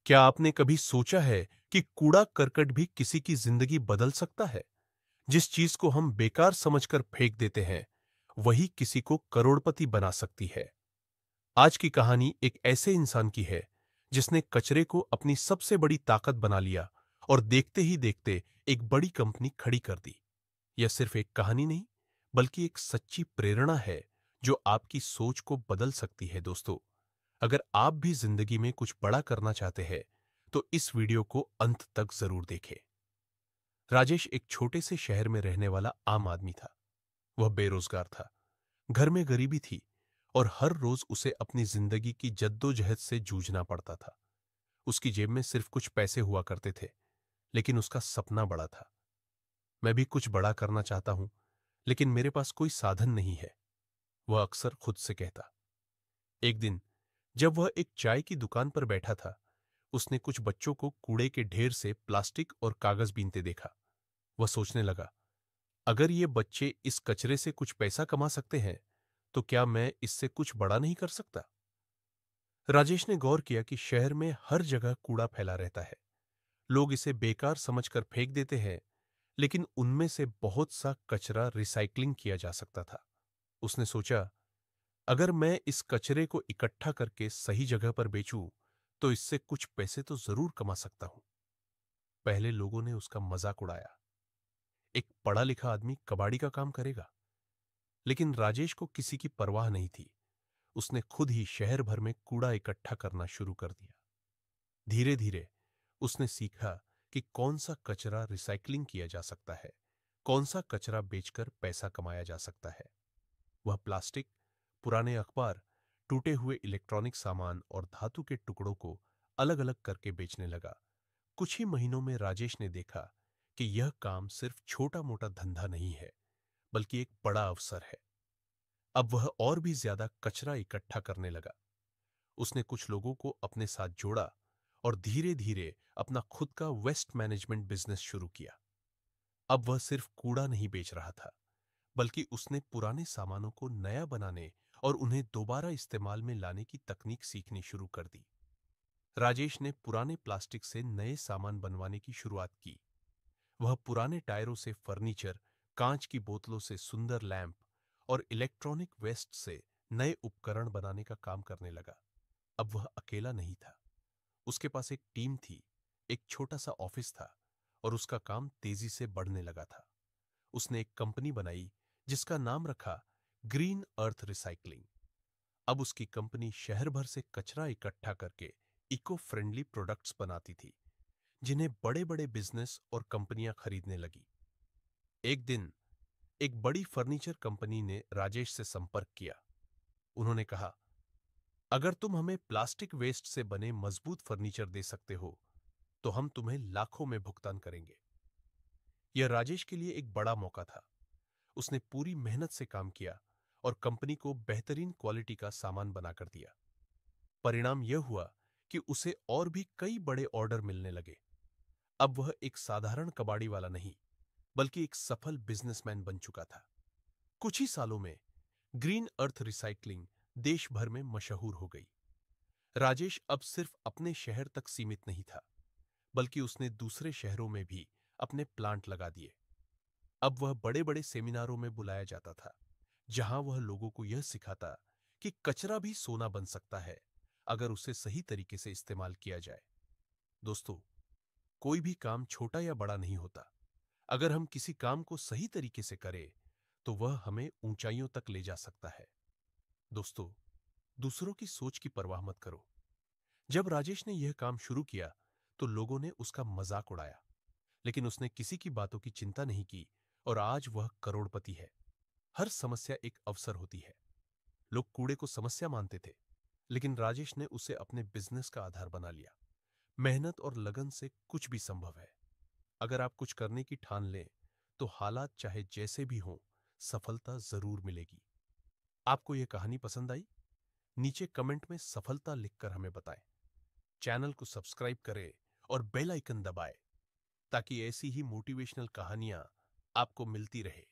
क्या आपने कभी सोचा है कि कूड़ा करकट भी किसी की जिंदगी बदल सकता है? जिस चीज को हम बेकार समझकर फेंक देते हैं, वही किसी को करोड़पति बना सकती है। आज की कहानी एक ऐसे इंसान की है जिसने कचरे को अपनी सबसे बड़ी ताकत बना लिया और देखते ही देखते एक बड़ी कंपनी खड़ी कर दी। यह सिर्फ एक कहानी नहीं, बल्कि एक सच्ची प्रेरणा है जो आपकी सोच को बदल सकती है। दोस्तों, अगर आप भी जिंदगी में कुछ बड़ा करना चाहते हैं, तो इस वीडियो को अंत तक जरूर देखें। राजेश एक छोटे से शहर में रहने वाला आम आदमी था। वह बेरोजगार था, घर में गरीबी थी और हर रोज उसे अपनी जिंदगी की जद्दोजहद से जूझना पड़ता था। उसकी जेब में सिर्फ कुछ पैसे हुआ करते थे, लेकिन उसका सपना बड़ा था। मैं भी कुछ बड़ा करना चाहता हूं, लेकिन मेरे पास कोई साधन नहीं है, वह अक्सर खुद से कहता। एक दिन जब वह एक चाय की दुकान पर बैठा था, उसने कुछ बच्चों को कूड़े के ढेर से प्लास्टिक और कागज बीनते देखा। वह सोचने लगा, अगर ये बच्चे इस कचरे से कुछ पैसा कमा सकते हैं, तो क्या मैं इससे कुछ बड़ा नहीं कर सकता? राजेश ने गौर किया कि शहर में हर जगह कूड़ा फैला रहता है। लोग इसे बेकार समझकर फेंक देते हैं, लेकिन उनमें से बहुत सा कचरा रिसाइकलिंग किया जा सकता था। उसने सोचा, अगर मैं इस कचरे को इकट्ठा करके सही जगह पर बेचूं, तो इससे कुछ पैसे तो जरूर कमा सकता हूं। पहले लोगों ने उसका मजाक उड़ाया, एक पढ़ा लिखा आदमी कबाड़ी का काम करेगा। लेकिन राजेश को किसी की परवाह नहीं थी। उसने खुद ही शहर भर में कूड़ा इकट्ठा करना शुरू कर दिया। धीरे धीरे उसने सीखा कि कौन सा कचरा रिसाइकलिंग किया जा सकता है, कौन सा कचरा बेचकर पैसा कमाया जा सकता है। वह प्लास्टिक, पुराने अखबार, टूटे हुए इलेक्ट्रॉनिक सामान और धातु के टुकड़ों को अलग अलग करके बेचने लगा। कुछ ही महीनों में राजेश ने देखा कि यह काम सिर्फ छोटा मोटा धंधा नहीं है, बल्कि एक बड़ा अवसर है। अब वह और भी ज्यादा कचरा इकट्ठा करने लगा। उसने कुछ लोगों को अपने साथ जोड़ा और धीरे धीरे अपना खुद का वेस्ट मैनेजमेंट बिजनेस शुरू किया। अब वह सिर्फ कूड़ा नहीं बेच रहा था, बल्कि उसने पुराने सामानों को नया बनाने और उन्हें दोबारा इस्तेमाल में लाने की तकनीक सीखनी शुरू कर दी। राजेश ने पुराने प्लास्टिक से नए सामान बनवाने की शुरुआत की। वह पुराने टायरों से फर्नीचर, कांच की बोतलों से सुंदर लैंप और इलेक्ट्रॉनिक वेस्ट से नए उपकरण बनाने का काम करने लगा। अब वह अकेला नहीं था। उसके पास एक टीम थी, एक छोटा सा ऑफिस था और उसका काम तेजी से बढ़ने लगा था। उसने एक कंपनी बनाई जिसका नाम रखा ग्रीन अर्थ रिसाइकलिंग। अब उसकी कंपनी शहर भर से कचरा इकट्ठा करके इको फ्रेंडली प्रोडक्ट्स बनाती थी, जिन्हें बड़े बड़े बिजनेस और कंपनियां खरीदने लगी। एक दिन एक बड़ी फर्नीचर कंपनी ने राजेश से संपर्क किया। उन्होंने कहा, अगर तुम हमें प्लास्टिक वेस्ट से बने मजबूत फर्नीचर दे सकते हो, तो हम तुम्हें लाखों में भुगतान करेंगे। यह राजेश के लिए एक बड़ा मौका था। उसने पूरी मेहनत से काम किया और कंपनी को बेहतरीन क्वालिटी का सामान बनाकर दिया। परिणाम यह हुआ कि उसे और भी कई बड़े ऑर्डर मिलने लगे। अब वह एक साधारण कबाड़ी वाला नहीं, बल्कि एक सफल बिजनेसमैन बन चुका था। कुछ ही सालों में ग्रीन अर्थ रिसाइकलिंग देश भर में मशहूर हो गई। राजेश अब सिर्फ अपने शहर तक सीमित नहीं था, बल्कि उसने दूसरे शहरों में भी अपने प्लांट लगा दिए। अब वह बड़े बड़े सेमिनारों में बुलाया जाता था, जहां वह लोगों को यह सिखाता कि कचरा भी सोना बन सकता है, अगर उसे सही तरीके से इस्तेमाल किया जाए। दोस्तों, कोई भी काम छोटा या बड़ा नहीं होता। अगर हम किसी काम को सही तरीके से करें, तो वह हमें ऊंचाइयों तक ले जा सकता है। दोस्तों, दूसरों की सोच की परवाह मत करो। जब राजेश ने यह काम शुरू किया, तो लोगों ने उसका मजाक उड़ाया, लेकिन उसने किसी की बातों की चिंता नहीं की और आज वह करोड़पति है। हर समस्या एक अवसर होती है। लोग कूड़े को समस्या मानते थे, लेकिन राजेश ने उसे अपने बिजनेस का आधार बना लिया। मेहनत और लगन से कुछ भी संभव है। अगर आप कुछ करने की ठान लें, तो हालात चाहे जैसे भी हों, सफलता जरूर मिलेगी। आपको यह कहानी पसंद आई? नीचे कमेंट में सफलता लिखकर हमें बताएं। चैनल को सब्सक्राइब करें और बेल आइकन दबाएं, ताकि ऐसी ही मोटिवेशनल कहानियां आपको मिलती रहे।